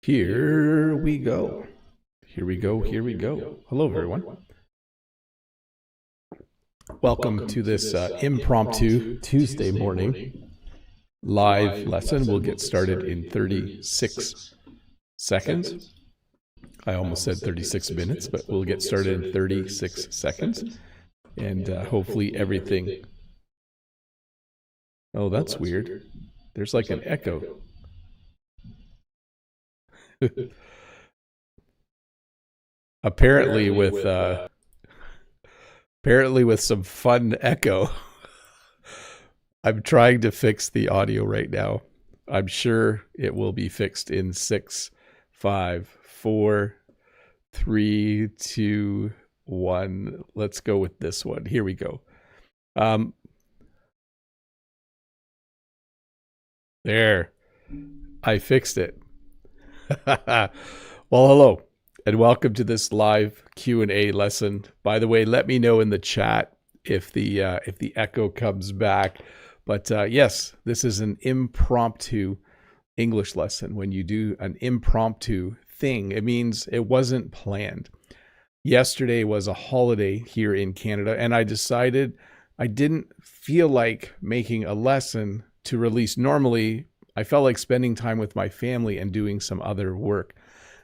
Here we go. Here we go. Here we go. Hello, everyone. Welcome to this impromptu Tuesday morning live lesson. We'll get started in 36 seconds. I almost said 36 minutes, but we'll get started in 36 seconds. And hopefully everything... Oh, that's weird. There's like an echo. Apparently with some fun echo. I'm trying to fix the audio right now. I'm sure it will be fixed in 6, 5, 4, 3, 2, 1. Let's go with this one. Here we go. There. I fixed it. Well, hello. And welcome to this live Q&A lesson. By the way, let me know in the chat if the echo comes back. But yes, this is an impromptu English lesson. When you do an impromptu thing, it means it wasn't planned. Yesterday was a holiday here in Canada, and I decided I didn't feel like making a lesson to release. Normally, I felt like spending time with my family and doing some other work.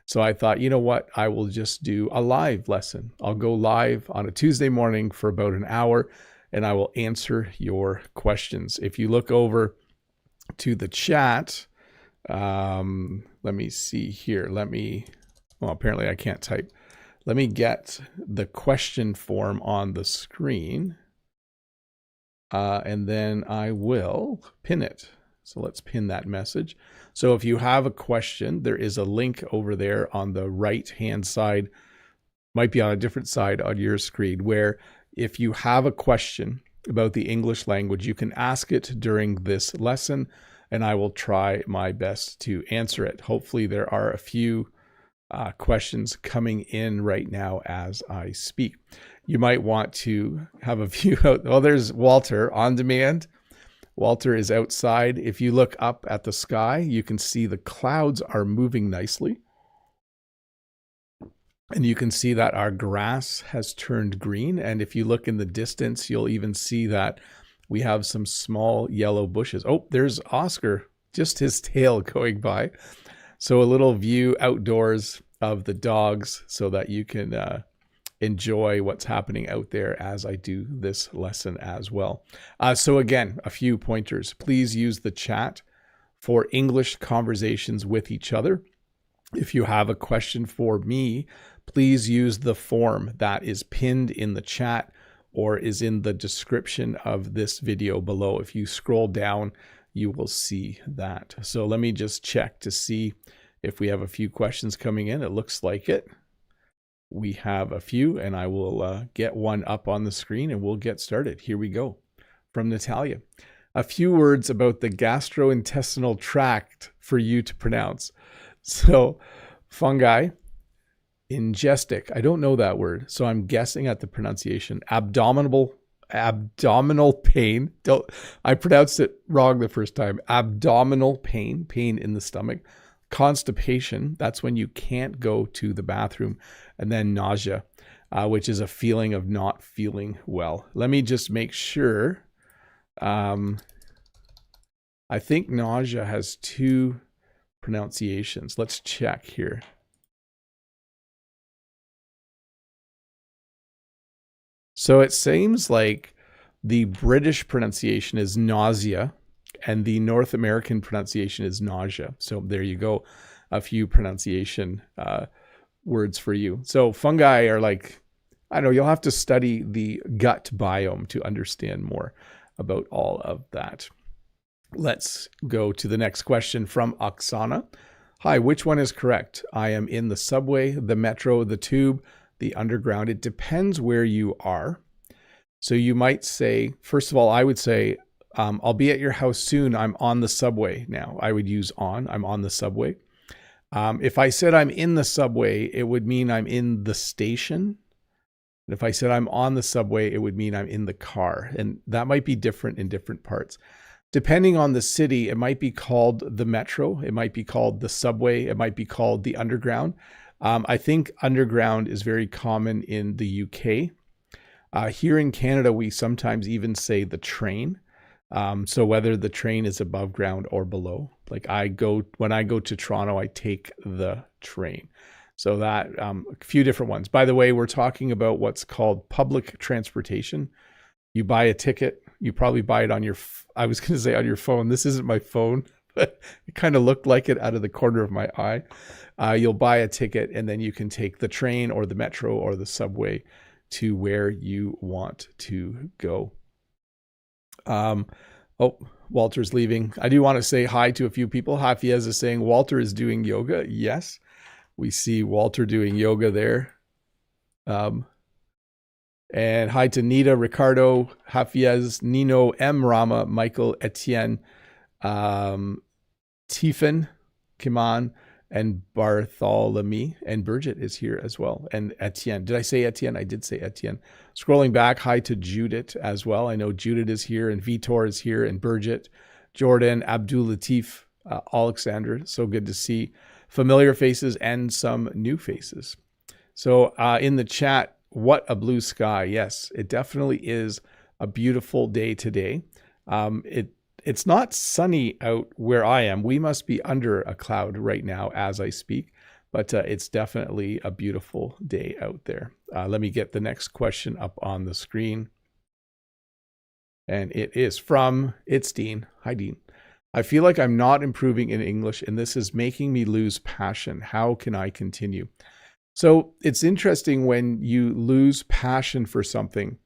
So I thought, you know what, I will just do a live lesson. I'll go live on a Tuesday morning for about an hour, and I will answer your questions. If you look over to the chat, let me see here. Well, apparently I can't type. Let me get the question form on the screen, and then I will pin it. So let's pin that message. So if you have a question, there is a link over there on the right-hand side, might be on a different side on your screen, where if you have a question about the English language, you can ask it during this lesson, and I will try my best to answer it. Hopefully there are a few questions coming in right now as I speak. You might want to have a view out. Well, there's Walter on demand. Walter is outside. If you look up at the sky, you can see the clouds are moving nicely. And you can see that our grass has turned green. And if you look in the distance, you'll even see that we have some small yellow bushes. Oh, there's Oscar, just his tail going by. So a little view outdoors of the dogs so that you can enjoy what's happening out there as I do this lesson as well. So again, a few pointers. Please use the chat for English conversations with each other. If you have a question for me, please use the form that is pinned in the chat or is in the description of this video below. If you scroll down, you will see that. So let me just check to see if we have a few questions coming in. It looks like it. We have a few, and I will get one up on the screen and we'll get started. Here we go. From Natalia. A few words about the gastrointestinal tract for you to pronounce. So, fungi, ingestic. I don't know that word, so I'm guessing at the pronunciation. Abdominal pain. I pronounced it wrong the first time. Abdominal pain in the stomach. Constipation, that's when you can't go to the bathroom. And then nausea, which is a feeling of not feeling well. Let me just make sure. I think nausea has 2 pronunciations. Let's check here. So it seems like the British pronunciation is nausea, and the North American pronunciation is nausea. So there you go. A few pronunciation words for you. So fungi are like, I don't know, you'll have to study the gut biome to understand more about all of that. Let's go to the next question from Oksana. Hi, which one is correct? I am in the subway, the metro, the tube, the underground. It depends where you are. So you might say, first of all, I would say, I'll be at your house soon. I'm on the subway now. I would use on. I'm on the subway. If I said I'm in the subway, it would mean I'm in the station. And if I said I'm on the subway, it would mean I'm in the car. And that might be different in different parts. Depending on the city, it might be called the metro, it might be called the subway, it might be called the underground. I think underground is very common in the UK. Here in Canada, we sometimes even say the train. So whether the train is above ground or below, like when I go to Toronto, I take the train. So that a few different ones. By the way, we're talking about what's called public transportation. You buy a ticket, you probably buy it on I was going to say on your phone. This isn't my phone, but it kind of looked like it out of the corner of my eye. You'll buy a ticket and then you can take the train or the metro or the subway to where you want to go. Oh, Walter's leaving. I do want to say hi to a few people. Hafiez is saying Walter is doing yoga. Yes, we see Walter doing yoga there. And hi to Nita, Ricardo, Hafiez, Nino, M. Rama, Michael, Etienne, Tiffin, Kiman, and Bartholomew, and Burgett is here as well. And Etienne. Did I say Etienne? I did say Etienne. Scrolling back, hi to Judith as well. I know Judith is here, and Vitor is here, and Burgett, Jordan, Abdul Latif, Alexander. So good to see familiar faces and some new faces. So in the chat, what a blue sky. Yes, it definitely is a beautiful day today. It's not sunny out where I am. We must be under a cloud right now as I speak, but it's definitely a beautiful day out there. Let me get the next question up on the screen. And it is it's Dean. Hi, Dean. I feel like I'm not improving in English and this is making me lose passion. How can I continue? So it's interesting when you lose passion for something,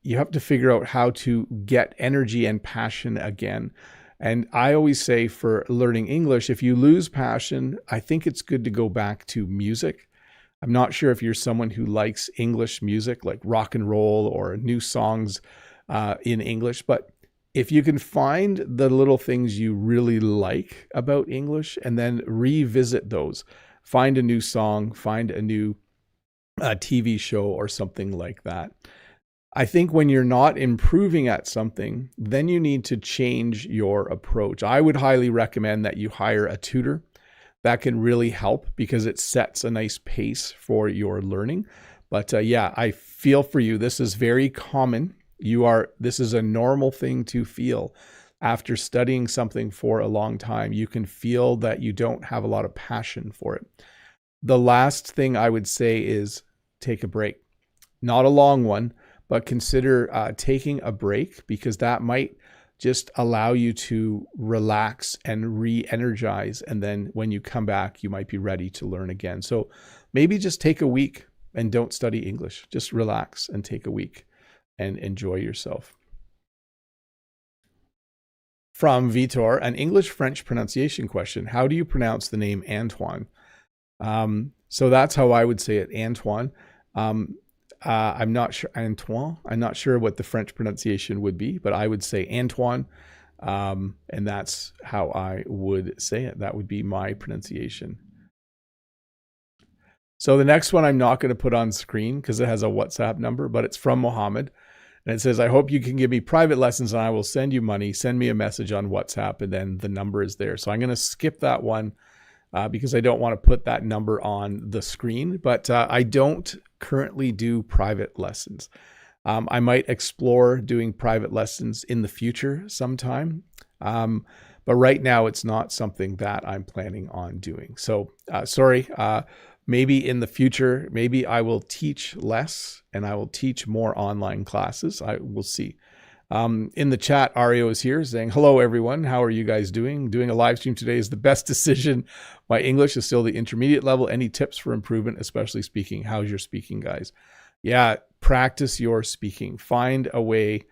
you have to figure out how to get energy and passion again. And I always say for learning English, if you lose passion, I think it's good to go back to music. I'm not sure if you're someone who likes English music, like rock and roll or new songs in English, but if you can find the little things you really like about English and then revisit those, find a new song, find a new TV show or something like that. I think when you're not improving at something, then you need to change your approach. I would highly recommend that you hire a tutor. That can really help because it sets a nice pace for your learning. But yeah, I feel for you. This is very common. This is a normal thing to feel. After studying something for a long time, you can feel that you don't have a lot of passion for it. The last thing I would say is take a break. Not a long one, but consider taking a break because that might just allow you to relax and re-energize. And then when you come back, you might be ready to learn again. So maybe just take a week and don't study English. Just relax and take a week and enjoy yourself. From Vitor, an English-French pronunciation question. How do you pronounce the name Antoine? So that's how I would say it, Antoine. I'm not sure, Antoine. I'm not sure what the French pronunciation would be, but I would say Antoine. And that's how I would say it. That would be my pronunciation. So the next one I'm not going to put on screen because it has a WhatsApp number, but it's from Mohammed. And it says, I hope you can give me private lessons and I will send you money. Send me a message on WhatsApp and then the number is there. So I'm going to skip that one because I don't want to put that number on the screen. But I don't currently do private lessons. I might explore doing private lessons in the future sometime. But right now it's not something that I'm planning on doing. So sorry. Maybe in the future, maybe I will teach less and I will teach more online classes. I will see. In the chat, Ario is here saying, hello, everyone. How are you guys doing? Doing a live stream today is the best decision. My English is still the intermediate level. Any tips for improvement, especially speaking? How's your speaking, guys? Yeah, practice your speaking. Find a way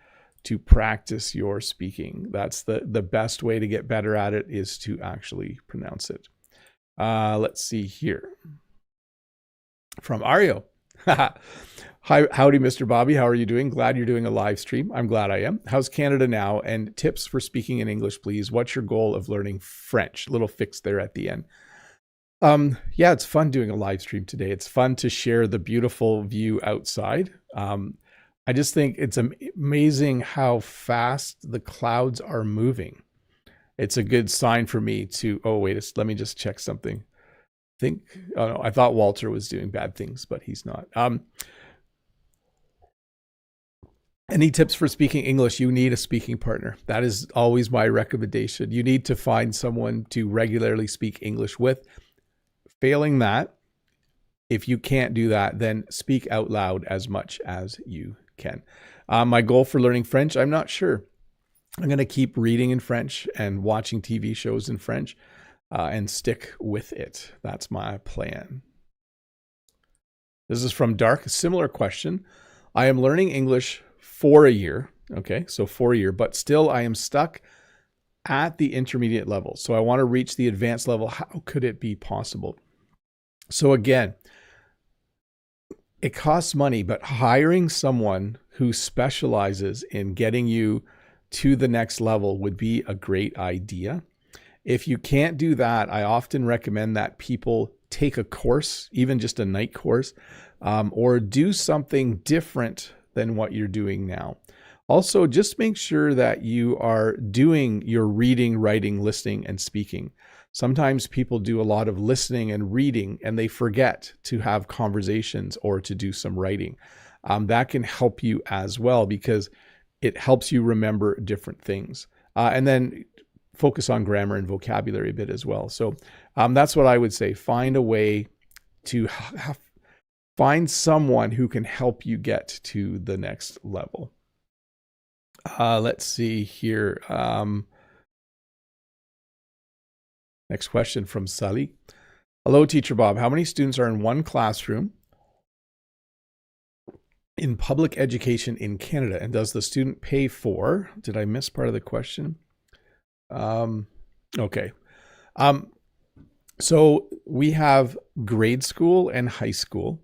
to practice your speaking. That's the best way to get better at it is to actually pronounce it. Let's see here. From Ario. Hi, howdy, Mr. Bobby. How are you doing? Glad you're doing a live stream. I'm glad I am. How's Canada now? And tips for speaking in English, please. What's your goal of learning French? Little fix there at the end. Yeah, it's fun doing a live stream today. It's fun to share the beautiful view outside. I just think it's amazing how fast the clouds are moving. It's a good sign for me to, oh, wait, let me just check something. Oh no, I thought Walter was doing bad things, but he's not. Any tips for speaking English? You need a speaking partner. That is always my recommendation. You need to find someone to regularly speak English with. Failing that, if you can't do that, then speak out loud as much as you can. My goal for learning French, I'm not sure. I'm going to keep reading in French and watching TV shows in French and stick with it. That's my plan. This is from Dark. A similar question. I am learning English for a year. Okay, so for a year, but still I am stuck at the intermediate level. So I want to reach the advanced level. How could it be possible? So again, it costs money, but hiring someone who specializes in getting you to the next level would be a great idea. If you can't do that, I often recommend that people take a course, even just a night course, or do something different than what you're doing now. Also, just make sure that you are doing your reading, writing, listening, and speaking. Sometimes people do a lot of listening and reading, and they forget to have conversations or to do some writing. That can help you as well because it helps you remember different things. And then focus on grammar and vocabulary a bit as well. So that's what I would say. Find a way to find someone who can help you get to the next level. Let's see here. Next question from Sally. Hello, Teacher Bob. How many students are in one classroom in public education in Canada? And does the student pay for? Did I miss part of the question? Okay. So we have grade school and high school.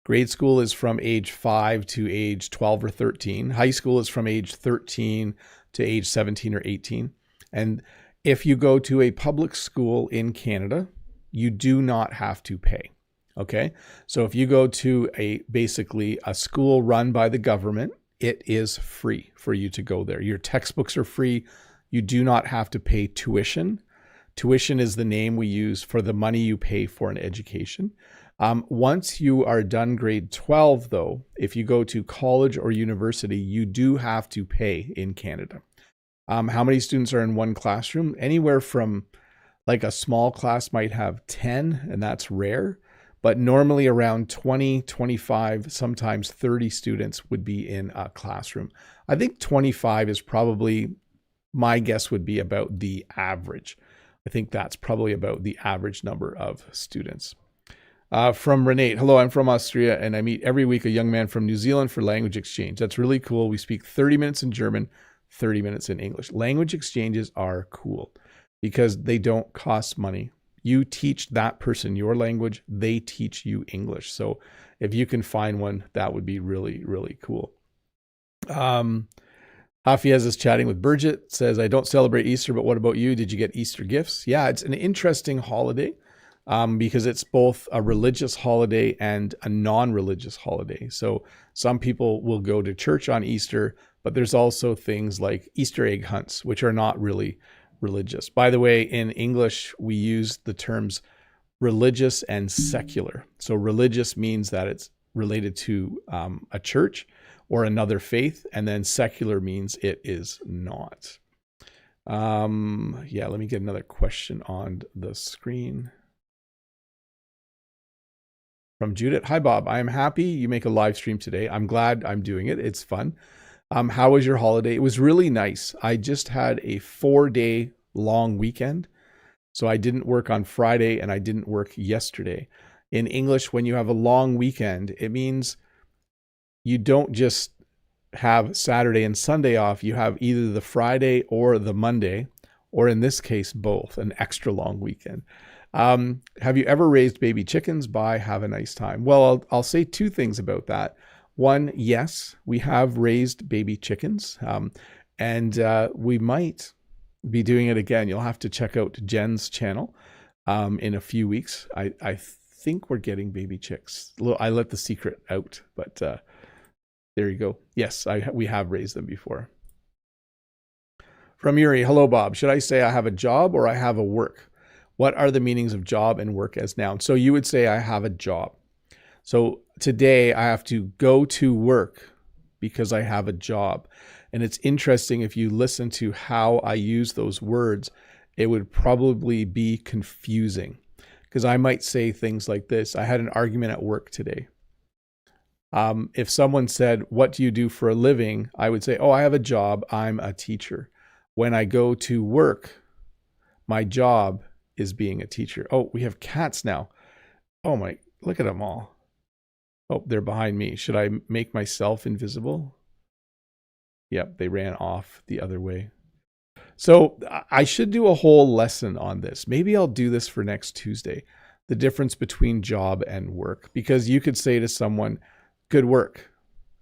Grade school is from age 5 to age 12 or 13. High school is from age 13 to age 17 or 18. And if you go to a public school in Canada, you do not have to pay. Okay. So if you go to basically a school run by the government, it is free for you to go there. Your textbooks are free. You do not have to pay tuition. Tuition is the name we use for the money you pay for an education. Once you are done grade 12, though, if you go to college or university, you do have to pay in Canada. How many students are in one classroom? Anywhere from like a small class might have 10, and that's rare, but normally around 20, 25, sometimes 30 students would be in a classroom. I think 25 is probably, my guess would be about the average. I think that's probably about the average number of students. From Renee, hello, I'm from Austria and I meet every week a young man from New Zealand for language exchange. That's really cool. We speak 30 minutes in German, 30 minutes in English. Language exchanges are cool because they don't cost money. You teach that person your language, they teach you English. So if you can find one, that would be really, really cool. Hafiez is chatting with Bridget, says, I don't celebrate Easter, but what about you? Did you get Easter gifts? Yeah, it's an interesting holiday. Because it's both a religious holiday and a non-religious holiday. So some people will go to church on Easter, but there's also things like Easter egg hunts, which are not really religious. By the way, in English, we use the terms religious and secular. So religious means that it's related to a church or another faith, and then secular means it is not. Yeah, let me get another question on the screen. From Judith. Hi, Bob. I am happy you make a live stream today. I'm glad I'm doing it. It's fun. How was your holiday? It was really nice. I just had a 4-day long weekend. So I didn't work on Friday and I didn't work yesterday. In English, when you have a long weekend, it means you don't just have Saturday and Sunday off. You have either the Friday or the Monday, or in this case, both, an extra long weekend. Have you ever raised baby chickens? Bye. Have a nice time. Well, I'll say two things about that. One, yes, we have raised baby chickens, and we might be doing it again. You'll have to check out Jen's channel in a few weeks. I think we're getting baby chicks. I let the secret out, but There you go. Yes, we have raised them before. From Yuri, hello, Bob. Should I say I have a job or I have a work? What are the meanings of job and work as nouns? So you would say I have a job. So today I have to go to work because I have a job. And it's interesting, if you listen to how I use those words, it would probably be confusing, because I might say things like this. I had an argument at work today. If someone said, what do you do for a living? I would say, oh, I have a job. I'm a teacher. When I go to work, my job is being a teacher. Oh, we have cats now. Oh my, look at them all. Oh, they're behind me. Should I make myself invisible? Yep, they ran off the other way. So I should do a whole lesson on this. Maybe I'll do this for next Tuesday. The difference between job and work. Because you could say to someone, good work.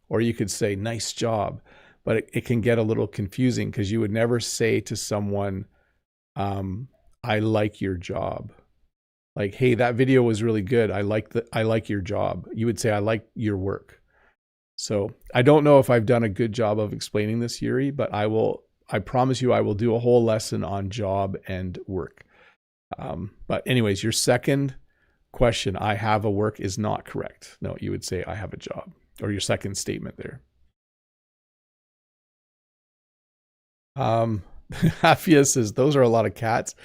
Or you could say, nice job. But it can get a little confusing, because you would never say to someone, I like your job. Like, hey, that video was really good. I like your job. You would say, I like your work. So I don't know if I've done a good job of explaining this, Yuri, but I promise you I will do a whole lesson on job and work. But anyways, your second question, I have a work, is not correct. No, you would say I have a job, or your second statement there. Hafia says, those are a lot of cats.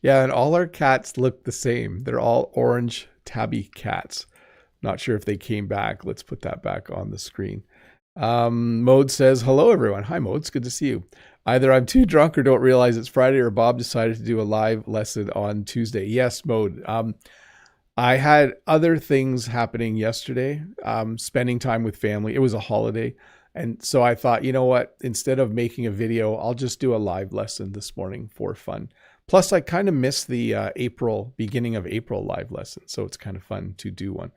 Yeah, and all our cats look the same. They're all orange tabby cats. Not sure if they came back. Let's put that back on the screen. Mode says, hello, everyone. Hi, Mode. It's good to see you. Either I'm too drunk or don't realize it's Friday, or Bob decided to do a live lesson on Tuesday. Yes, Mode. I had other things happening yesterday, spending time with family. It was a holiday. And so I thought, you know what? Instead of making a video, I'll just do a live lesson this morning for fun. Plus, I kind of missed the beginning of April live lesson. So it's kind of fun to do one.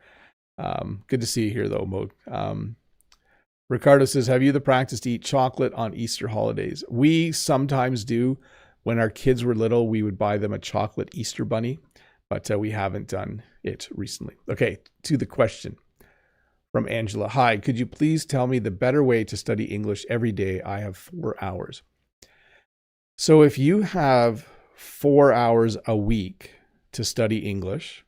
Good to see you here, though, Mode. Ricardo says, have you the practice to eat chocolate on Easter holidays? We sometimes do. When our kids were little, we would buy them a chocolate Easter bunny, but we haven't done it recently. Okay, to the question from Angela. Hi, could you please tell me the better way to study English every day? I have 4 hours. So if you have 4 hours a week to study English,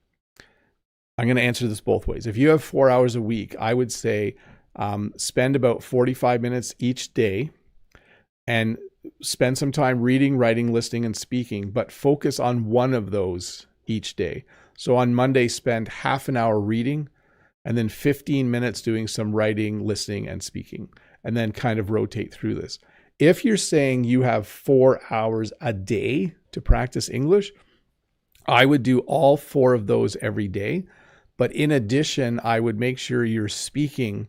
I'm going to answer this both ways. If you have 4 hours a week, I would say spend about 45 minutes each day and spend some time reading, writing, listening, and speaking, but focus on one of those each day. So on Monday, spend half an hour reading and then 15 minutes doing some writing, listening, and speaking, and then kind of rotate through this. If you're saying you have 4 hours a day to practice English, I would do all 4 of those every day. But in addition, I would make sure you're speaking.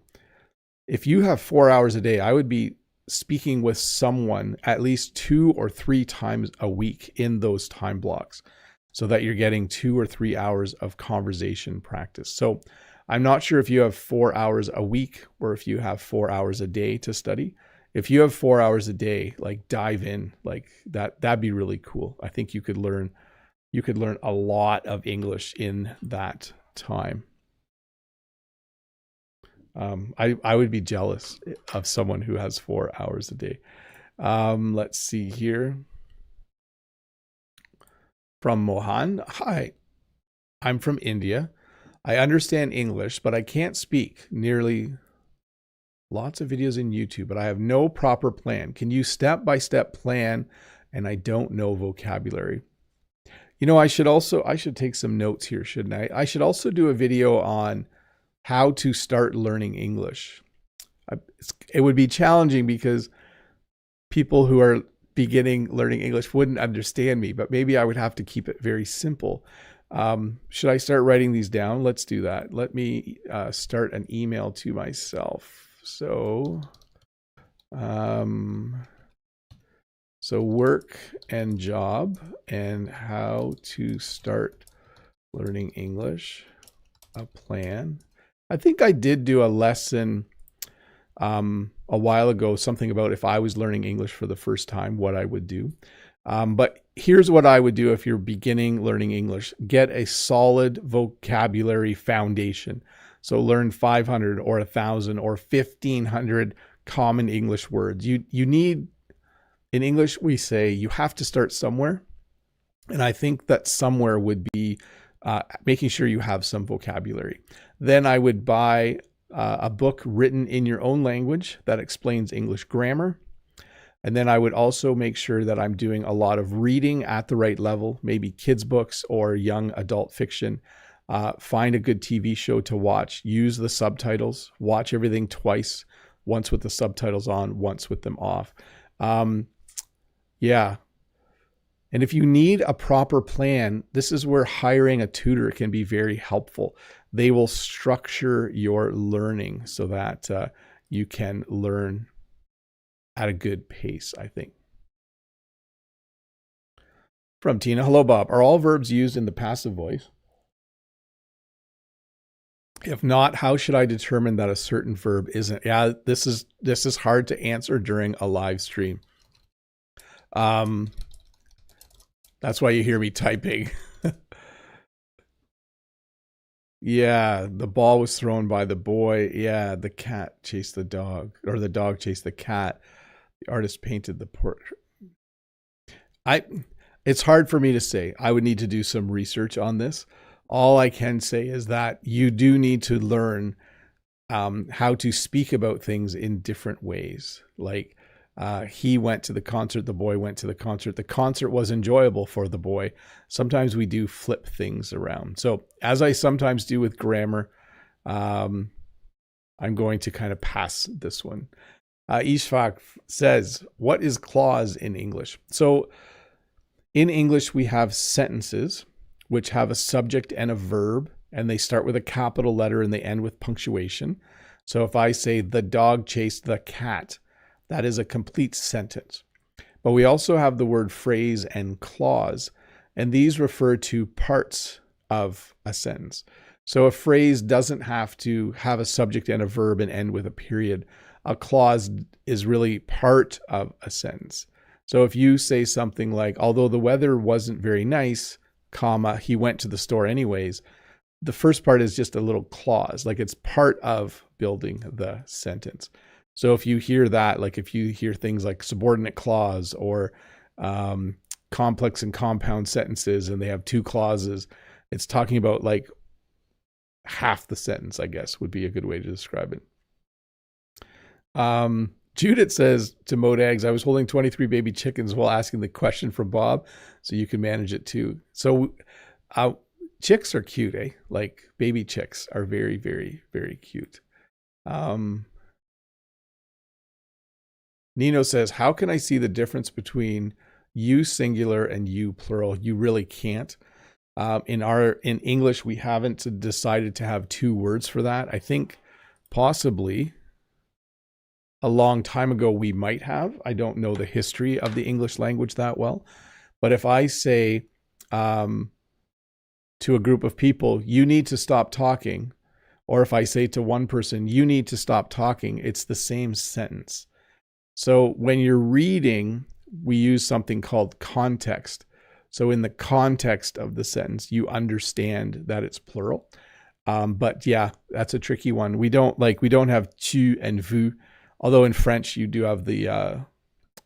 If you have 4 hours a day, I would be speaking with someone at least 2 or 3 times a week in those time blocks, so that you're getting 2 or 3 hours of conversation practice. So I'm not sure if you have 4 hours a week or if you have 4 hours a day to study. If you have 4 hours a day, like dive in, like that'd be really cool. I think you could learn a lot of English in that time. I would be jealous of someone who has 4 hours a day. Let's see here. From Mohan. Hi, I'm from India. I understand English, but I can't speak. Lots of videos in YouTube, but I have no proper plan. Can you step-by-step plan? And I don't know vocabulary. You know, I should take some notes here, shouldn't I? I should also do a video on how to start learning English. It would be challenging because people who are beginning learning English wouldn't understand me, but maybe I would have to keep it very simple. Should I start writing these down? Let's do that. Let me start an email to myself. So work and job and how to start learning English, a plan. I think I did do a lesson a while ago, something about if I was learning English for the first time, what I would do. But here's what I would do if you're beginning learning English. Get a solid vocabulary foundation. So learn 500 or 1,000 or 1,500 common English words. You need, in English, we say you have to start somewhere. And I think that somewhere would be making sure you have some vocabulary. Then I would buy a book written in your own language that explains English grammar. And then I would also make sure that I'm doing a lot of reading at the right level, maybe kids' books or young adult fiction. Find a good TV show to watch. Use the subtitles. Watch everything twice, once with the subtitles on, once with them off. Yeah. And if you need a proper plan, this is where hiring a tutor can be very helpful. They will structure your learning so that you can learn at a good pace, I think. From Tina, hello, Bob. Are all verbs used in the passive voice? If not, how should I determine that a certain verb isn't? Yeah, this is hard to answer during a live stream. That's why you hear me typing. Yeah, the ball was thrown by the boy. Yeah, the cat chased the dog, or the dog chased the cat. The artist painted the portrait. It's hard for me to say. I would need to do some research on this. All I can say is that you do need to learn how to speak about things in different ways. Like he went to the concert, the boy went to the concert. The concert was enjoyable for the boy. Sometimes we do flip things around. So as I sometimes do with grammar, I'm going to kind of pass this one. Ishfaq says, what is clause in English? So in English, we have sentences which have a subject and a verb, and they start with a capital letter and they end with punctuation. So if I say the dog chased the cat, that is a complete sentence. But we also have the word phrase and clause, and these refer to parts of a sentence. So a phrase doesn't have to have a subject and a verb and end with a period. A clause is really part of a sentence. So if you say something like, although the weather wasn't very nice, comma, he went to the store anyways, the first part is just a little clause, like it's part of building the sentence. So if you hear that, like if you hear things like subordinate clause or complex and compound sentences and they have two clauses, it's talking about like half the sentence, I guess, would be a good way to describe it. Judith says to Modags, I was holding 23 baby chickens while asking the question from Bob, so you can manage it too. So chicks are cute, eh? Like baby chicks are very, very, very cute. Nino says, how can I see the difference between you singular and you plural? You really can't. In English, we haven't decided to have two words for that. I think possibly a long time ago we might have. I don't know the history of the English language that well. But if I say to a group of people, you need to stop talking, or if I say to one person, you need to stop talking, it's the same sentence. So when you're reading, we use something called context. So in the context of the sentence, you understand that it's plural. But yeah, that's a tricky one. We don't have tu and vous, although in French you do have the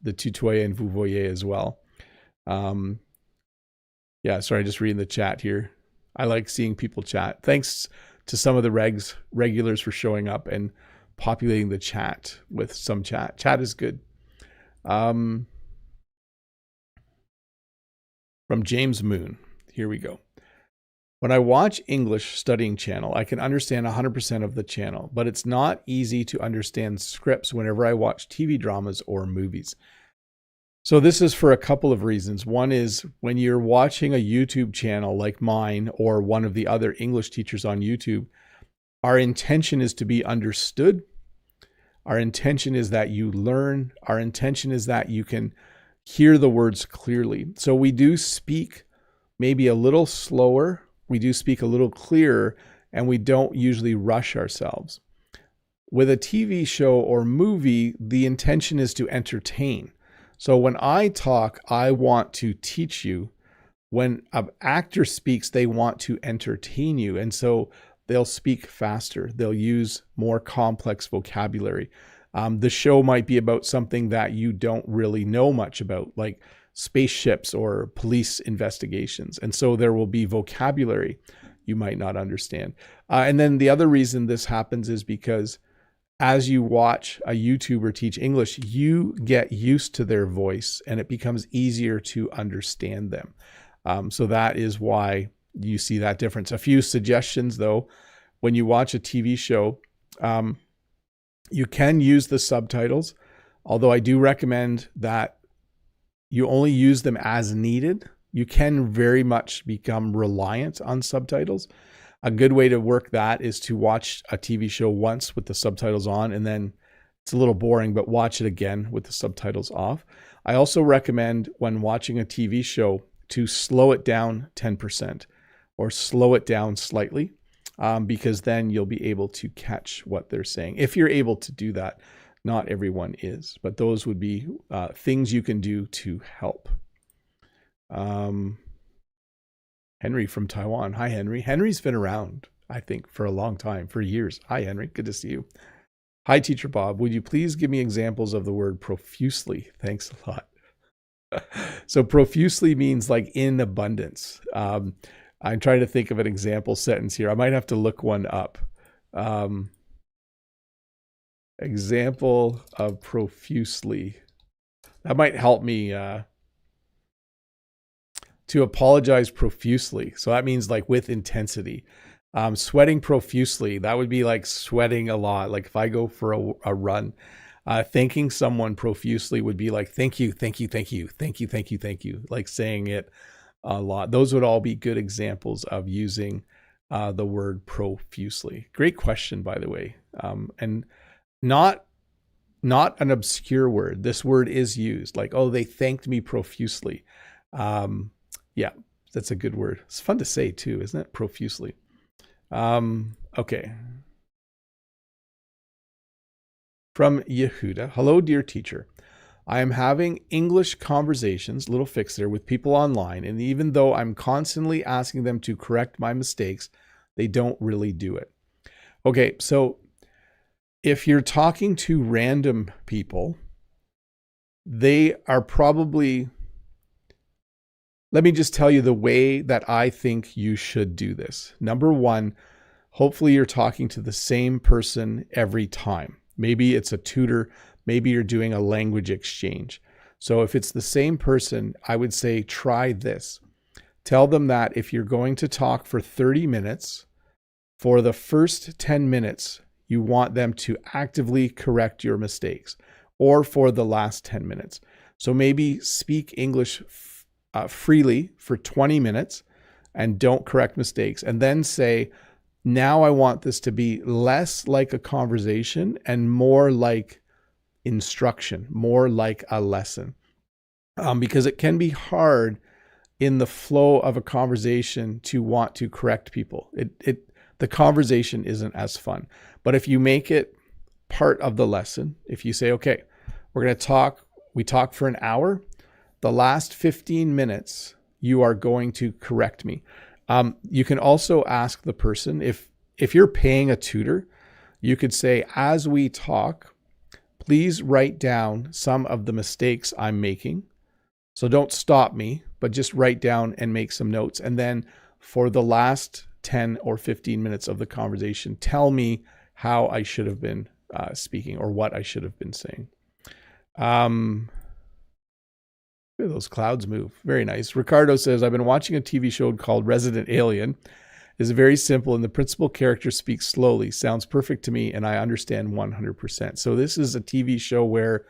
tutoyer and vous voyez as well. Yeah, sorry, just reading the chat here. I like seeing people chat. Thanks to some of the regulars for showing up and populating the chat with some chat. Chat is good. From James Moon, here we go. When I watch English studying channel, I can understand 100% of the channel, but it's not easy to understand scripts whenever I watch TV dramas or movies. So this is for a couple of reasons. One is when you're watching a YouTube channel like mine or one of the other English teachers on YouTube, our intention is to be understood. Our intention is that you learn. Our intention is that you can hear the words clearly. So we do speak maybe a little slower. We do speak a little clearer, and we don't usually rush ourselves. With a TV show or movie, the intention is to entertain. So when I talk, I want to teach you. When an actor speaks, they want to entertain you. And so they'll speak faster. They'll use more complex vocabulary. The show might be about something that you don't really know much about, like spaceships or police investigations. And so there will be vocabulary you might not understand. And then the other reason this happens is because as you watch a YouTuber teach English, you get used to their voice and it becomes easier to understand them. So that is why you see that difference. A few suggestions though, when you watch a TV show, you can use the subtitles, although I do recommend that you only use them as needed. You can very much become reliant on subtitles. A good way to work that is to watch a TV show once with the subtitles on, and then it's a little boring, but watch it again with the subtitles off. I also recommend when watching a TV show to slow it down 10% or slow it down slightly, because then you'll be able to catch what they're saying. If you're able to do that, not everyone is, but those would be things you can do to help. Henry from Taiwan. Hi, Henry. Henry's been around, I think, for a long time, for years. Hi, Henry. Good to see you. Hi, Teacher Bob. Would you please give me examples of the word profusely? Thanks a lot. So profusely means like in abundance. I'm trying to think of an example sentence here. I might have to look one up. Example of profusely. That might help me to apologize profusely. So that means like with intensity. Sweating profusely, that would be like sweating a lot. Like if I go for a run, thanking someone profusely would be like, thank you, thank you, thank you, thank you, thank you, thank you. Like saying it a lot. Those would all be good examples of using the word profusely. Great question, by the way. And not an obscure word. This word is used like, oh, they thanked me profusely. Yeah, that's a good word. It's fun to say too, isn't it? Profusely. Okay. From Yehuda. Hello, dear teacher. I am having English conversations, little fix there, with people online, and even though I'm constantly asking them to correct my mistakes, they don't really do it. Okay, so if you're talking to random people, they are probably, let me just tell you the way that I think you should do this. Number one, hopefully you're talking to the same person every time. Maybe it's a tutor, maybe you're doing a language exchange. So if it's the same person, I would say try this. Tell them that if you're going to talk for 30 minutes, for the first 10 minutes, you want them to actively correct your mistakes, or for the last 10 minutes. So maybe speak English freely for 20 minutes and don't correct mistakes. And then say, now I want this to be less like a conversation and more like instruction, more like a lesson. Because it can be hard in the flow of a conversation to want to correct people. The conversation isn't as fun. But if you make it part of the lesson, if you say, okay, we're going to talk, we talk for an hour, the last 15 minutes, you are going to correct me. You can also ask the person, if you're paying a tutor, you could say, as we talk, please write down some of the mistakes I'm making. So don't stop me, but just write down and make some notes. And then for the last 10 or 15 minutes of the conversation, tell me how I should have been speaking or what I should have been saying. Those clouds move. Very nice. Ricardo says, I've been watching a TV show called Resident Alien. It's very simple, and the principal character speaks slowly. Sounds perfect to me, and I understand 100%. So this is a TV show where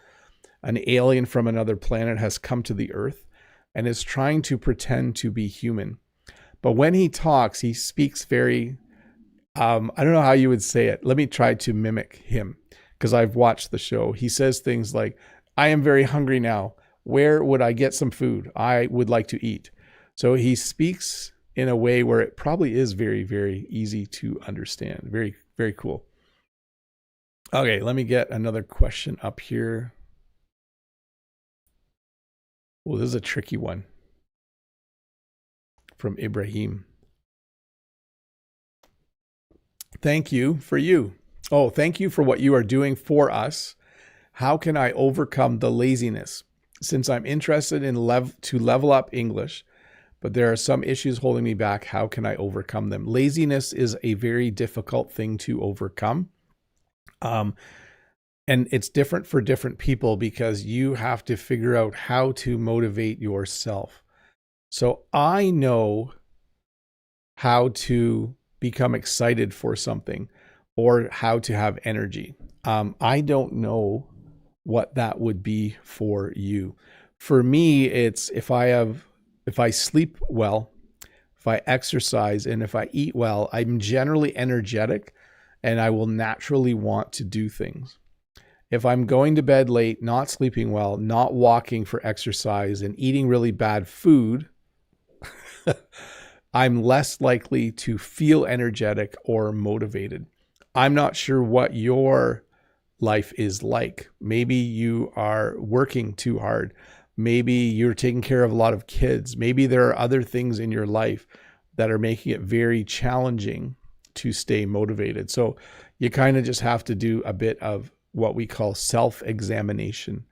an alien from another planet has come to the Earth and is trying to pretend to be human. But when he talks, he speaks very, I don't know how you would say it. Let me try to mimic him, because I've watched the show. He says things like, I am very hungry now. Where would I get some food? I would like to eat. So he speaks in a way where it probably is very, very easy to understand. Very, very cool. Okay, let me get another question up here. Well, this is a tricky one from Ibrahim. Thank you for you. Oh, thank you for what you are doing for us. How can I overcome the laziness? Since I'm interested in to level up English, but there are some issues holding me back. How can I overcome them? Laziness is a very difficult thing to overcome. Um, and it's different for different people because you have to figure out how to motivate yourself. So I know how to become excited for something or how to have energy. I don't know what that would be for you. For me, it's if I sleep well, if I exercise, and if I eat well, I'm generally energetic and I will naturally want to do things. If I'm going to bed late, not sleeping well, not walking for exercise, and eating really bad food, I'm less likely to feel energetic or motivated. I'm not sure what your life is like. Maybe you are working too hard. Maybe you're taking care of a lot of kids. Maybe there are other things in your life that are making it very challenging to stay motivated. So you kind of just have to do a bit of what we call self-examination.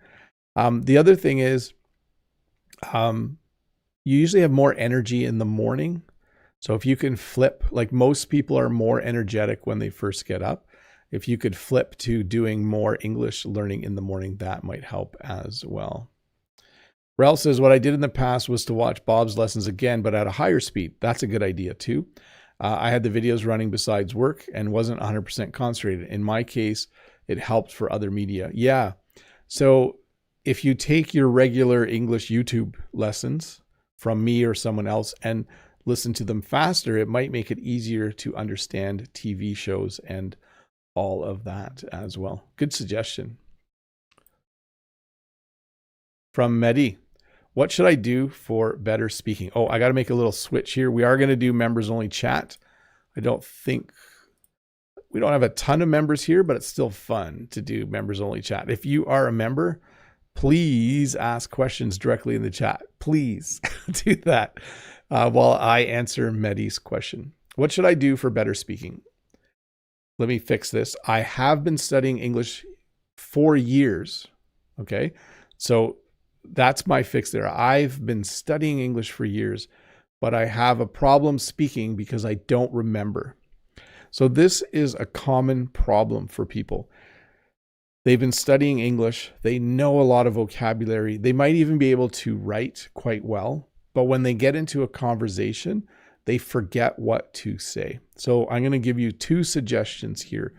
The other thing is you usually have more energy in the morning. So if you can flip, like most people are more energetic when they first get up. If you could flip to doing more English learning in the morning, that might help as well. Rel says, what I did in the past was to watch Bob's lessons again, but at a higher speed. That's a good idea too. I had the videos running besides work and wasn't 100% concentrated. In my case, it helped for other media. Yeah. So if you take your regular English YouTube lessons from me or someone else and listen to them faster, it might make it easier to understand TV shows and all of that as well. Good suggestion. From Mehdi, what should I do for better speaking? Oh, I got to make a little switch here. We are going to do members only chat. I don't think we don't have a ton of members here, but it's still fun to do members only chat. If you are a member, please ask questions directly in the chat. Please do that while I answer Mehdi's question. What should I do for better speaking? Let me fix this. I have been studying English for years. Okay. So that's my fix there. I've been studying English for years, but I have a problem speaking because I don't remember. So this is a common problem for people. They've been studying English. They know a lot of vocabulary. They might even be able to write quite well, but when they get into a conversation, they forget what to say. So I'm going to give you 2 suggestions here.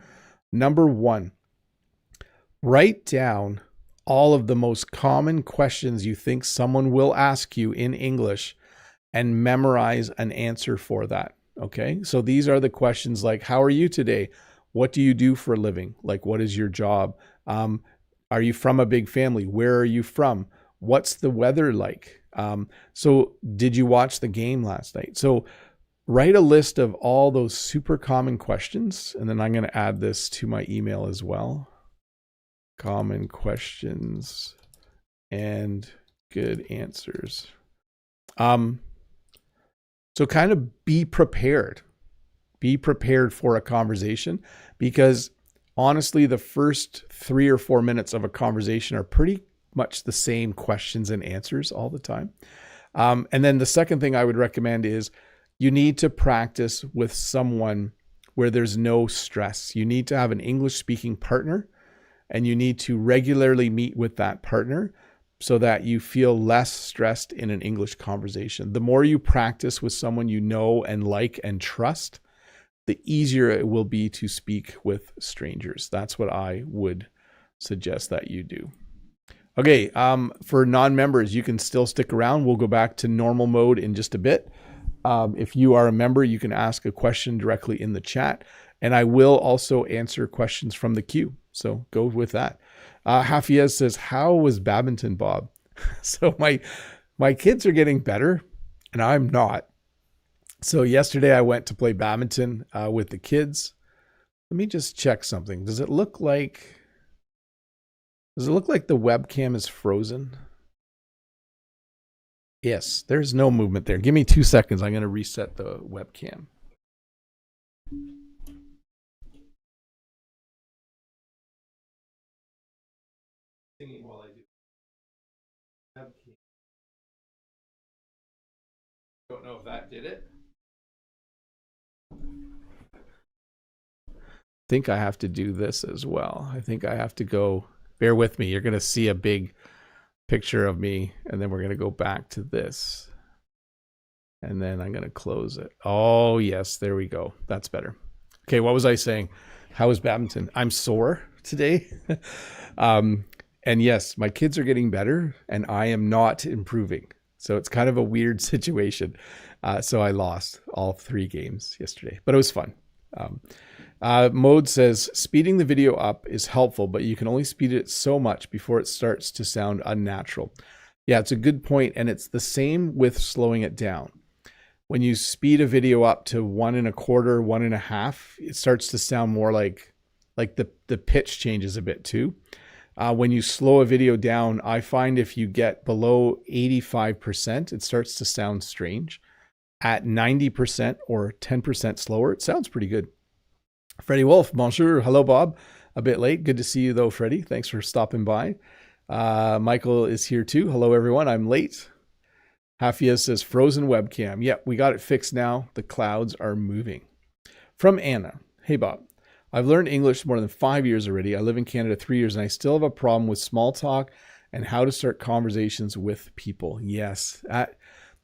Number 1, write down all of the most common questions you think someone will ask you in English and memorize an answer for that. Okay. So these are the questions like, how are you today? What do you do for a living? Like, what is your job? Are you from a big family? Where are you from? What's the weather like? So did you watch the game last night? So write a list of all those super common questions. And then I'm going to add this to my email as well. Common questions and good answers. So kind of be prepared. Be prepared for a conversation, because honestly, the first 3 or 4 minutes of a conversation are pretty much the same questions and answers all the time. And then the second thing I would recommend is you need to practice with someone where there's no stress. You need to have an English speaking partner, and you need to regularly meet with that partner so that you feel less stressed in an English conversation. The more you practice with someone you know and like and trust, the easier it will be to speak with strangers. That's what I would suggest that you do. Okay, for non-members, you can still stick around. We'll go back to normal mode in just a bit. If you are a member, you can ask a question directly in the chat, and I will also answer questions from the queue. So go with that. Hafiez says, how was badminton, Bob? So my kids are getting better and I'm not. So yesterday I went to play badminton with the kids. Let me just check something. Does it look like the webcam is frozen? Yes, there's no movement there. Give me 2 seconds. I'm going to reset the webcam. Singing while I do. Don't know if that did it. I think I have to do this as well. I think I have to go. Bear with me. You're going to see a big picture of me, and then we're going to go back to this. And then I'm going to close it. Oh, yes. There we go. That's better. Okay, what was I saying? How is badminton? I'm sore today. And yes, my kids are getting better, and I am not improving. So it's kind of a weird situation. So I lost all 3 games yesterday, but it was fun. Mode says, speeding the video up is helpful, but you can only speed it so much before it starts to sound unnatural. Yeah, it's a good point, and it's the same with slowing it down. When you speed a video up to 1 1/4, 1.5, it starts to sound more like the pitch changes a bit too. When you slow a video down, I find if you get below 85%, it starts to sound strange. At 90% or 10% slower, it sounds pretty good. Freddie Wolf, bonjour. Hello, Bob. A bit late. Good to see you, though, Freddie. Thanks for stopping by. Michael is here, too. Hello, everyone. I'm late. Hafia says, frozen webcam. Yep, we got it fixed now. The clouds are moving. From Anna. Hey, Bob. I've learned English more than 5 years already. I live in Canada 3 years, and I still have a problem with small talk and how to start conversations with people. Yes,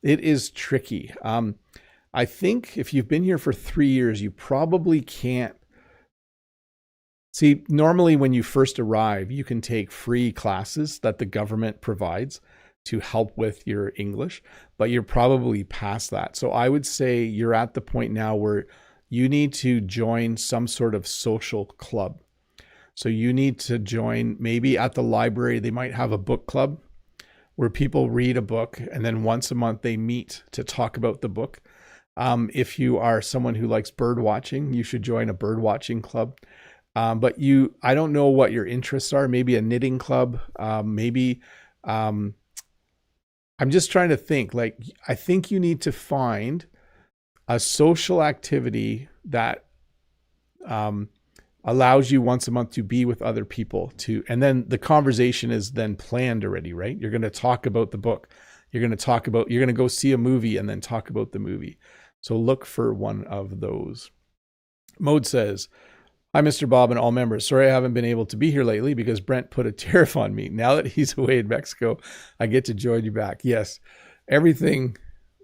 it is tricky. I think if you've been here for 3 years, you probably can't. See, normally when you first arrive, you can take free classes that the government provides to help with your English, but you're probably past that. So I would say you're at the point now where you need to join some sort of social club. So you need to join, maybe at the library, they might have a book club where people read a book and then once a month they meet to talk about the book. If you are someone who likes bird watching, you should join a bird watching club. But I don't know what your interests are. Maybe a knitting club. I'm just trying to think. Like, I think you need to find a social activity that allows you once a month to be with other people and then the conversation is then planned already, right? You're going to talk about the book. You're going to go see a movie and then talk about the movie. So look for one of those. Mode says, hi, Mr. Bob and all members. Sorry I haven't been able to be here lately because Brent put a tariff on me. Now that he's away in Mexico, I get to join you back. Yes, everything,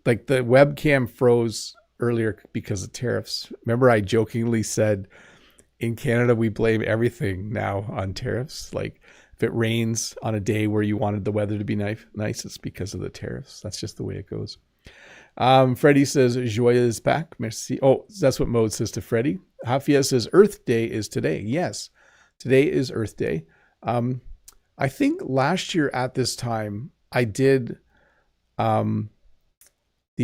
like the webcam froze earlier because of tariffs. Remember I jokingly said in Canada, we blame everything now on tariffs. Like if it rains on a day where you wanted the weather to be nice, it's because of the tariffs. That's just the way it goes. Freddie says, joyeux Pâques. Merci. Oh, that's what Mode says to Freddie. Hafia says, Earth Day is today. Yes, today is Earth Day. I think last year at this time, I did the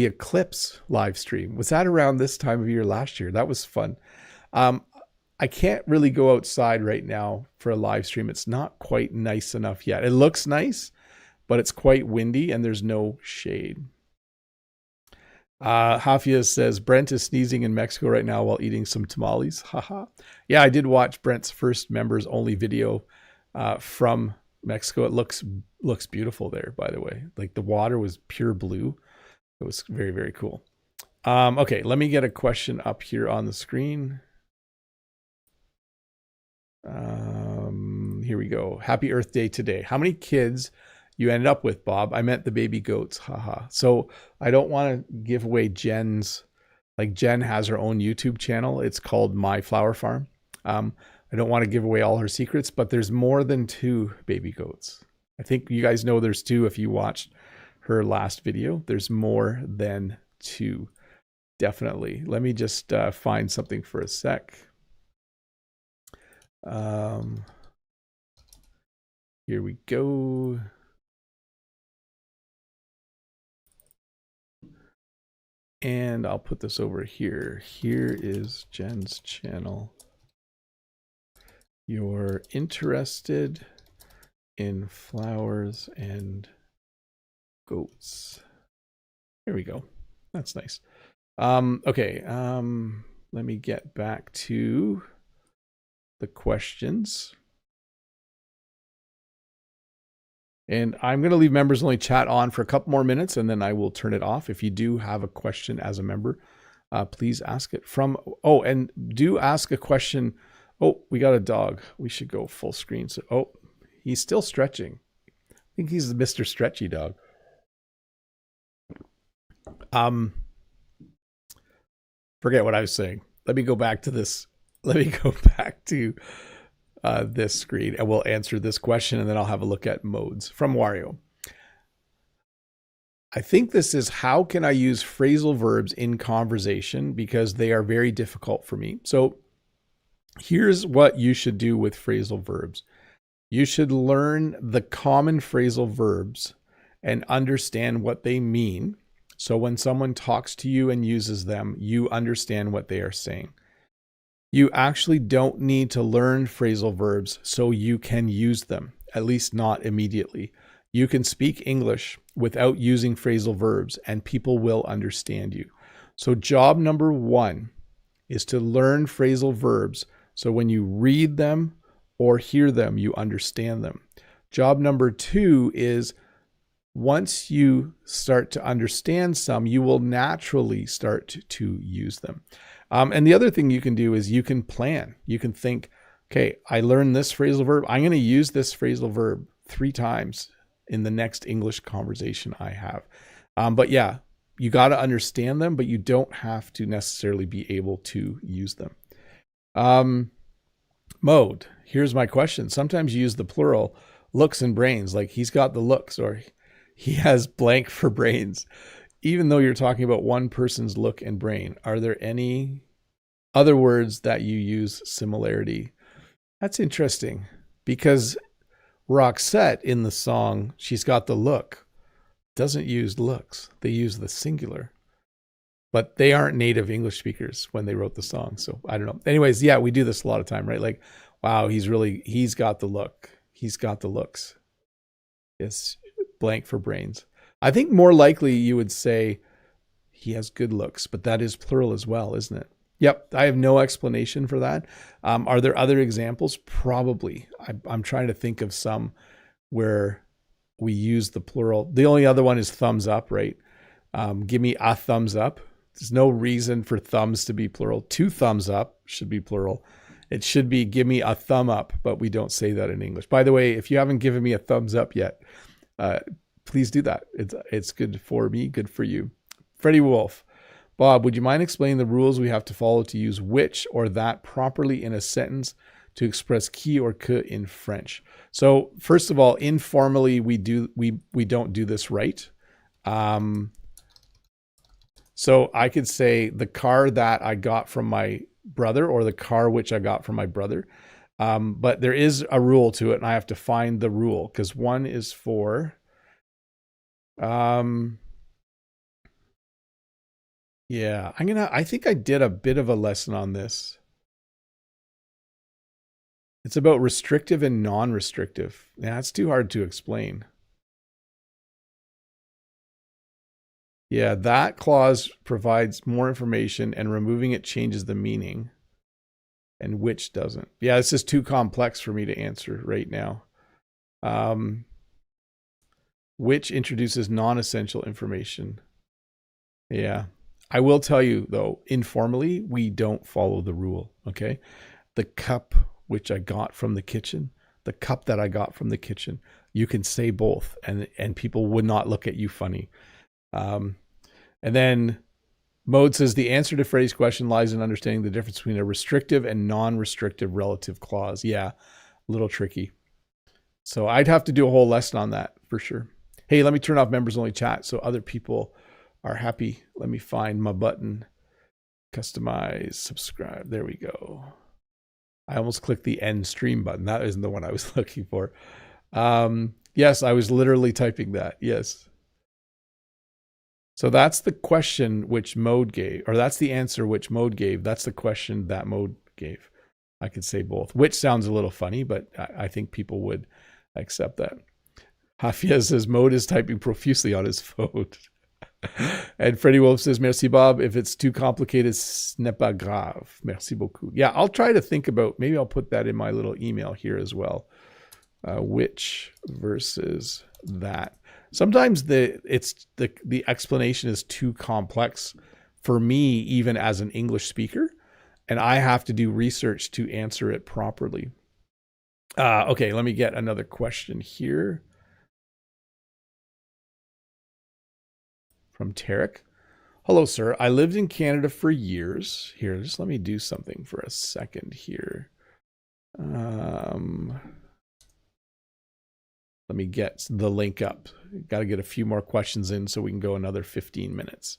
eclipse live stream. Was that around this time of year last year? That was fun. I can't really go outside right now for a live stream. It's not quite nice enough yet. It looks nice, but it's quite windy and there's no shade. Hafia says, Brent is sneezing in Mexico right now while eating some tamales. Haha. Yeah, I did watch Brent's first members only video from Mexico. It looks beautiful there, by the way. Like the water was pure blue. It was very, very cool. Okay, let me get a question up here on the screen. Here we go. Happy Earth Day today. How many kids you ended up with, Bob? I meant the baby goats. Haha. So I don't want to give away Jen's, like Jen has her own YouTube channel. It's called My Flower Farm. I don't want to give away all her secrets, but there's more than 2 baby goats. I think you guys know there's 2 if you watched her last video. There's more than 2. Definitely. Let me just find something for a sec. Here we go. And I'll put this over here. Here is Jen's channel. You're interested in flowers and goats. There we go. That's nice. Okay. Let me get back to the questions. And I'm going to leave members only chat on for a couple more minutes, and then I will turn it off. If you do have a question as a member, please ask it and do ask a question. Oh, we got a dog. We should go full screen. So, he's still stretching. I think he's Mr. Stretchy Dog. Forget what I was saying. Let me go back to this. Let me go back to this screen, and we'll answer this question, and then I'll have a look at modes from Wario. I think this is how can I use phrasal verbs in conversation, because they are very difficult for me. So here's what you should do with phrasal verbs. You should learn the common phrasal verbs and understand what they mean. So when someone talks to you and uses them, you understand what they are saying. You actually don't need to learn phrasal verbs so you can use them, at least not immediately. You can speak English without using phrasal verbs and people will understand you. So job number 1 is to learn phrasal verbs so when you read them or hear them, you understand them. Job number 2 is once you start to understand some, you will naturally start to use them. And the other thing you can do is you can plan. You can think, okay, I learned this phrasal verb. I'm going to use this phrasal verb 3 times in the next English conversation I have. But yeah, you got to understand them, but you don't have to necessarily be able to use them. Mode. Here's my question. Sometimes you use the plural looks and brains, like he's got the looks or he has blank for brains. Even though you're talking about one person's look and brain, are there any other words that you use similarity? That's interesting because Roxette in the song, She's Got the Look, doesn't use looks. They use the singular. But they aren't native English speakers when they wrote the song. So I don't know. Anyways, yeah, we do this a lot of time, right? Like, wow, he's got the look. He's got the looks. It's blank for brains. I think more likely you would say he has good looks, but that is plural as well, isn't it? Yep, I have no explanation for that. Are there other examples? Probably. I'm trying to think of some where we use the plural. The only other one is thumbs up, right? Give me a thumbs up. There's no reason for thumbs to be plural. 2 thumbs up should be plural. It should be give me a thumb up, but we don't say that in English. By the way, if you haven't given me a thumbs up yet, please do that. It's good for me, good for you. Freddie Wolf. Bob, would you mind explaining the rules we have to follow to use which or that properly in a sentence to express qui or que in French? So first of all, informally, we don't do this right. So I could say the car that I got from my brother or the car which I got from my brother. But there is a rule to it and I have to find the rule because one is for, yeah, I think I did a bit of a lesson on this. It's about restrictive and non-restrictive. Yeah, it's too hard to explain. Yeah, that clause provides more information and removing it changes the meaning. And which doesn't. Yeah, this is too complex for me to answer right now. Which introduces non-essential information. Yeah. I will tell you, though, informally, we don't follow the rule, okay? The cup which I got from the kitchen, the cup that I got from the kitchen, you can say both, and people would not look at you funny. And then Mode says, the answer to Freddie's question lies in understanding the difference between a restrictive and non-restrictive relative clause. Yeah, a little tricky. So I'd have to do a whole lesson on that for sure. Hey, let me turn off members only chat so other people are happy. Let me find my button. Customize, subscribe. There we go. I almost clicked the end stream button. That isn't the one I was looking for. Yes, I was literally typing that. Yes. So that's the question which Mode gave, or that's the answer which Mode gave. That's the question that Mode gave. I could say both, which sounds a little funny, but I think people would accept that. Hafia says Mode is typing profusely on his phone. And Freddie Wolf says, merci Bob. If it's too complicated, ce n'est pas grave. Merci beaucoup. Yeah, I'll try to think about, maybe I'll put that in my little email here as well. Which versus that. Sometimes the explanation is too complex for me, even as an English speaker, and I have to do research to answer it properly. Okay, let me get another question here from Tarek. Hello, sir. I lived in Canada for years. Here, just let me do something for a second here. Let me get the link up. Got to get a few more questions in so we can go another 15 minutes.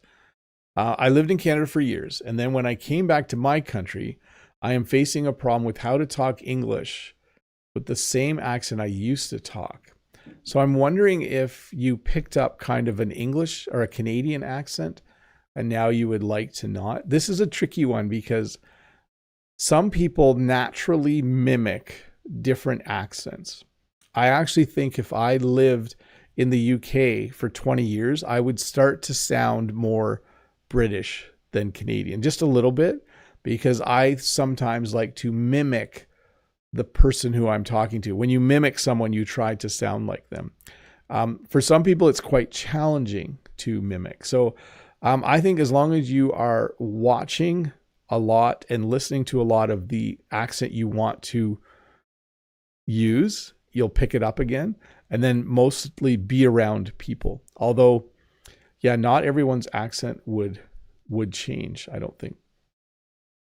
I lived in Canada for years, and then when I came back to my country, I am facing a problem with how to talk English with the same accent I used to talk. So I'm wondering if you picked up kind of an English or a Canadian accent, and now you would like to not. This is a tricky one because some people naturally mimic different accents. I actually think if I lived in the UK for 20 years, I would start to sound more British than Canadian, just a little bit, because I sometimes like to mimic the person who I'm talking to. When you mimic someone, you try to sound like them. For some people, it's quite challenging to mimic. So I think as long as you are watching a lot and listening to a lot of the accent you want to use, you'll pick it up again, and then mostly be around people. Although, yeah, not everyone's accent would change, I don't think.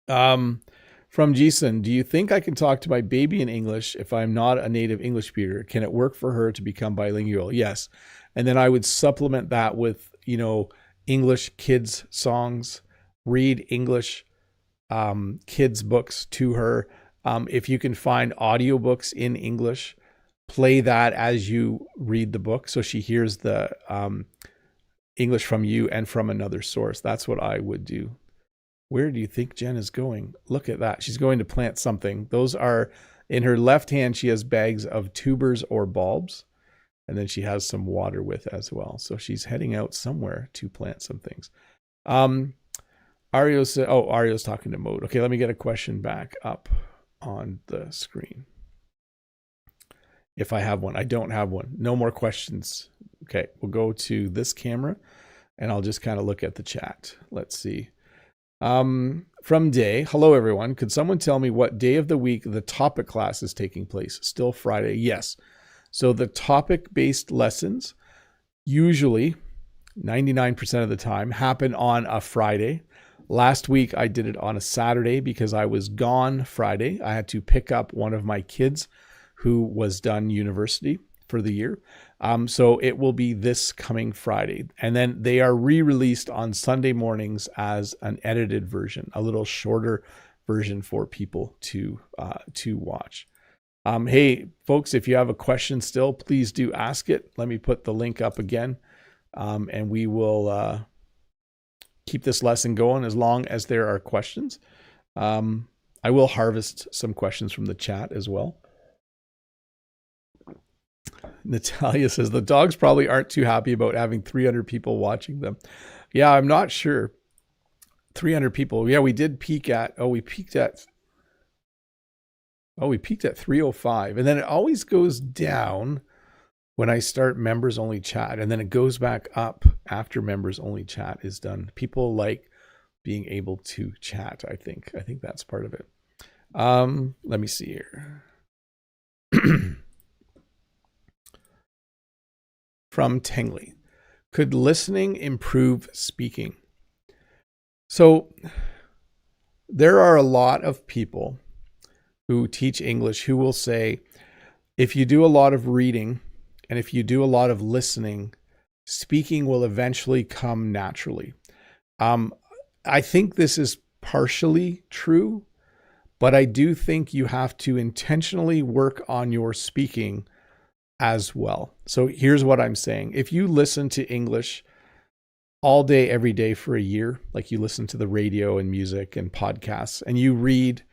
From Jason, do you think I can talk to my baby in English if I'm not a native English speaker? Can it work for her to become bilingual? Yes. And then I would supplement that with, English kids songs, read English kids books to her. If you can find audiobooks in English, play that as you read the book so she hears the English from you and from another source. That's what I would do. Where do you think Jen is going? Look at that. She's going to plant something. Those are, in her left hand, she has bags of tubers or bulbs. And then she has some water with as well. So she's heading out somewhere to plant some things. Ario said, Ario's talking to Mode. Okay, let me get a question back up on the screen. If I have one. I don't have one. No more questions. Okay, we'll go to this camera and I'll just kind of look at the chat. Let's see. From Day, hello everyone. Could someone tell me what day of the week the topic class is taking place? Still Friday? Yes. So the topic-based lessons usually 99% of the time happen on a Friday. Last week I did it on a Saturday because I was gone Friday. I had to pick up one of my kids who was done university for the year. So it will be this coming Friday. And then they are re-released on Sunday mornings as an edited version, a little shorter version for people to watch. Hey, folks, if you have a question still, please do ask it. Let me put the link up again, and we will keep this lesson going as long as there are questions. I will harvest some questions from the chat as well. Natalia says, the dogs probably aren't too happy about having 300 people watching them. Yeah, I'm not sure. 300 people. Yeah, we did peak at, we peaked at 305. And then it always goes down when I start members only chat. And then it goes back up after members only chat is done. People like being able to chat, I think. I think that's part of it. Let me see here. From Tingley. Could listening improve speaking? So there are a lot of people who teach English who will say, if you do a lot of reading and if you do a lot of listening, speaking will eventually come naturally. I think this is partially true, but I do think you have to intentionally work on your speaking as well. So here's what I'm saying. If you listen to English all day, every day for a year, like you listen to the radio and music and podcasts, and you read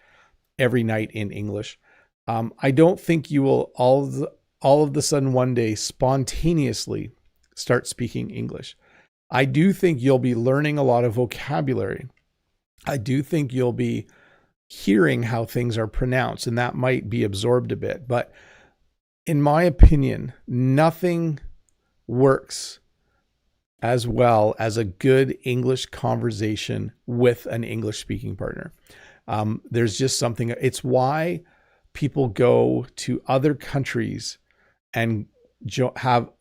every night in English, I don't think you will all of the sudden one day spontaneously start speaking English. I do think you'll be learning a lot of vocabulary. I do think you'll be hearing how things are pronounced, and that might be absorbed a bit. But in my opinion, nothing works as well as a good English conversation with an English speaking partner. There's just something, it's why people go to other countries and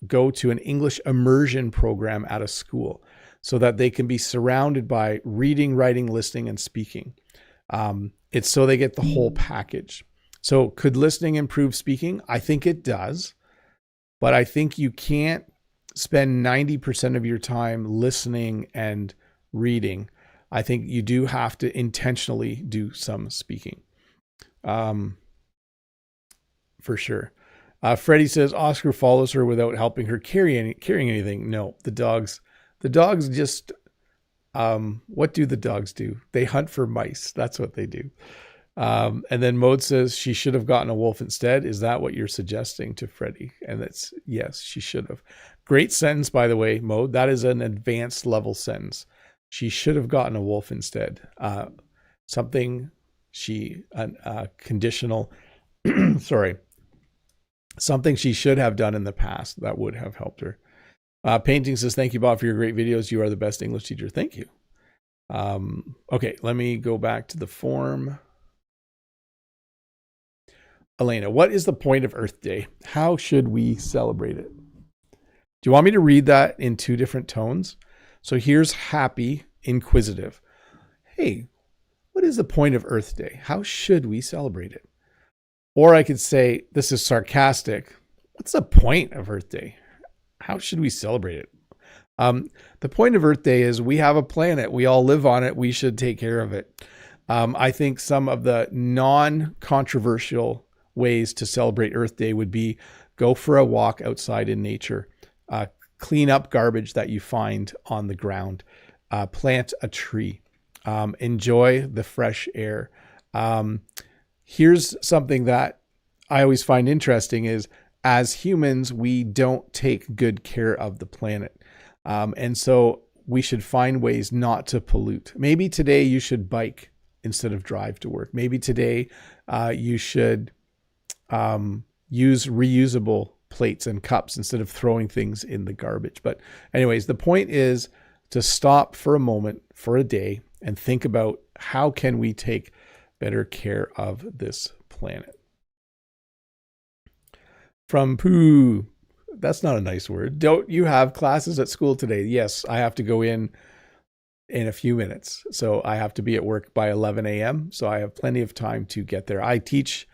go to an English immersion program at a school so that they can be surrounded by reading, writing, listening, and speaking. It's so they get the whole package. So could listening improve speaking? I think it does, but I think you can't spend 90% of your time listening and reading. I think you do have to intentionally do some speaking. For sure. Freddie says Oscar follows her without helping her carrying anything. No, the dogs just, what do the dogs do? They hunt for mice. That's what they do. And then Mode says she should have gotten a wolf instead. Is that what you're suggesting to Freddie? And that's, yes, she should have. Great sentence, by the way, Mode. That is an advanced level sentence. She should have gotten a wolf instead. Conditional, sorry. Something she should have done in the past that would have helped her. Painting says, thank you, Bob, for your great videos. You are the best English teacher. Thank you. Okay, let me go back to the form. Elena, what is the point of Earth Day? How should we celebrate it? Do you want me to read that in two different tones? So here's happy, inquisitive. Hey, what is the point of Earth Day? How should we celebrate it? Or I could say, this is sarcastic. What's the point of Earth Day? How should we celebrate it? The point of Earth Day is we have a planet. We all live on it. We should take care of it. I think some of the non-controversial ways to celebrate Earth Day would be go for a walk outside in nature, clean up garbage that you find on the ground, plant a tree, enjoy the fresh air. Here's something that I always find interesting is as humans, we don't take good care of the planet. And so we should find ways not to pollute. Maybe today you should bike instead of drive to work. Maybe today you should use reusable plates and cups instead of throwing things in the garbage. But anyways, the point is to stop for a moment, for a day, and think about how can we take better care of this planet. From Pooh, that's not a nice word. Don't you have classes at school today? Yes, I have to go in a few minutes. So I have to be at work by 11 a.m. So I have plenty of time to get there. I teach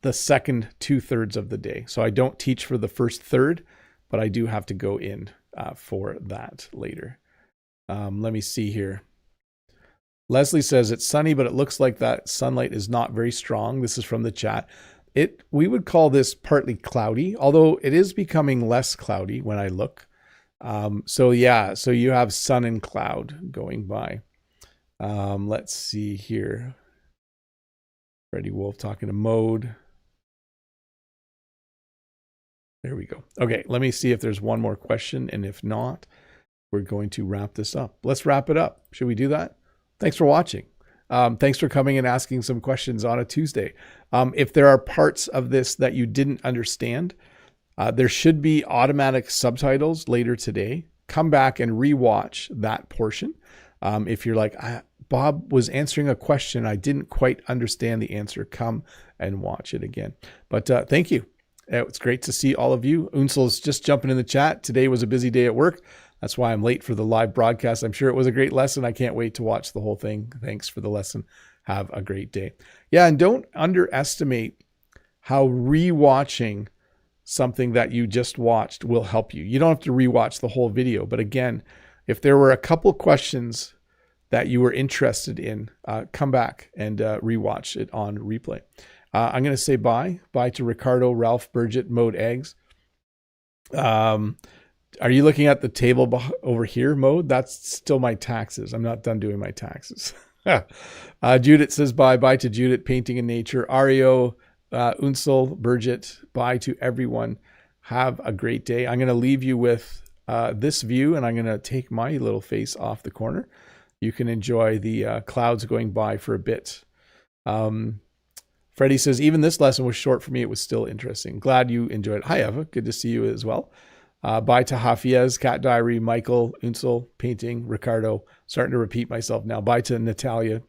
the second 2/3 of the day. So I don't teach for the first third, but I do have to go in for that later. Let me see here. Leslie says it's sunny, but it looks like that sunlight is not very strong. This is from the chat. We would call this partly cloudy, although it is becoming less cloudy when I look. So you have sun and cloud going by. Let's see here. Freddie Wolf talking to Mode. There we go. Okay, let me see if there's one more question, and if not, we're going to wrap this up. Let's wrap it up. Should we do that? Thanks for watching. Thanks for coming and asking some questions on a Tuesday. If there are parts of this that you didn't understand, there should be automatic subtitles later today. Come back and rewatch that portion. If you're like, Bob was answering a question, I didn't quite understand the answer, come and watch it again. But thank you. It's great to see all of you. Unsel's just jumping in the chat. Today was a busy day at work. That's why I'm late for the live broadcast. I'm sure it was a great lesson. I can't wait to watch the whole thing. Thanks for the lesson. Have a great day. Yeah, and don't underestimate how rewatching something that you just watched will help you. You don't have to rewatch the whole video. But again, if there were a couple questions that you were interested in, come back and rewatch it on replay. I'm going to say bye. Bye to Ricardo, Ralph, Burgett, Mode Eggs. Are you looking at the table over here, Mode? That's still my taxes. I'm not done doing my taxes. Judith says bye. Bye to Judith, Painting in Nature. Ario, Unsel, Burgett, bye to everyone. Have a great day. I'm going to leave you with this view, and I'm going to take my little face off the corner. You can enjoy the clouds going by for a bit. Freddie says, even this lesson was short for me. It was still interesting. Glad you enjoyed it. Hi, Eva. Good to see you as well. Bye to Hafiez, Cat Diary, Michael, Unsel, Painting, Ricardo. Starting to repeat myself now. Bye to Natalia,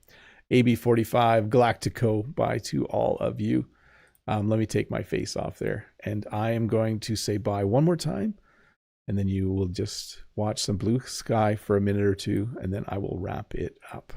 AB45, Galactico. Bye to all of you. Let me take my face off there. And I am going to say bye one more time. And then you will just watch some blue sky for a minute or two. And then I will wrap it up.